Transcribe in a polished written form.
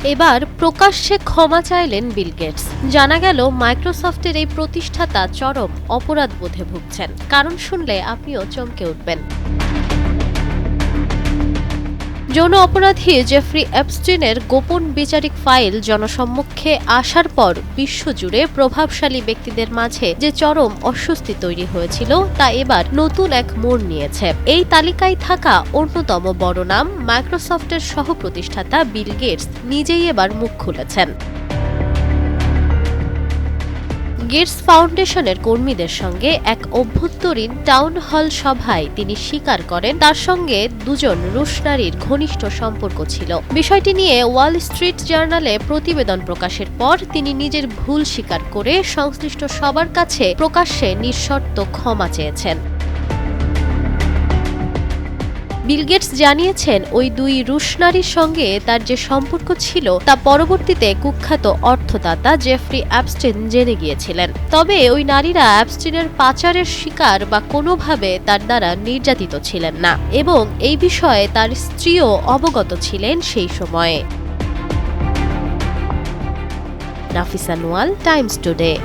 এবার প্রকাশ্যে ক্ষমা চাইলেন বিল গেটস। জানা গেল মাইক্রোসফটের এই প্রতিষ্ঠাতা চরম অপরাধবোধে ভুগছেন। কারণ শুনলে আপনিও চমকে উঠবেন। যৌন অপরাধী জেফ্রি এপস্টিনের গোপন বিচারিক ফাইল জনসম্মুখে আসার পর বিশ্বজুড়ে প্রভাবশালী ব্যক্তিদের মাঝে যে চরম অস্বস্তি তৈরি হয়েছিল তা এবার নতুন এক মোড় নিয়েছে। এই তালিকায় থাকা অন্যতম বড় নাম মাইক্রোসফটের সহ-প্রতিষ্ঠাতা বিল গেটস নিজেই এবার মুখ খুলেছেন। গেটস ফাউন্ডেশনের কর্মীদের সঙ্গে এক অভ্যন্তরীণ টাউন হল সভায় তিনি স্বীকার করেন তার সঙ্গে দুজন রুশ নারীর ঘনিষ্ঠ সম্পর্ক ছিল। বিষয়টি নিয়ে ওয়াল স্ট্রিট জার্নালে প্রতিবেদন প্রকাশের পর তিনি নিজের ভুল স্বীকার করে সংশ্লিষ্ট সবার কাছে প্রকাশ্যে নিঃশর্ত ক্ষমা চেয়েছেন। বিল গেটস জানিয়েছেন ওই দুই রুশ নারীর সঙ্গে তার যে সম্পর্ক ছিল তা পরবর্তীতে কুখ্যাত অর্থদাতা জেফ্রি অ্যাপস্টিন জেনে গিয়েছিলেন। তবে ওই নারীরা অ্যাপস্টিনের পাচারের শিকার বা কোনোভাবে তার দ্বারা নির্যাতিত ছিলেন না এবং এই বিষয়ে তার স্ত্রীও অবগত ছিলেন সেই সময়ে। Nafisa Noal, Times today.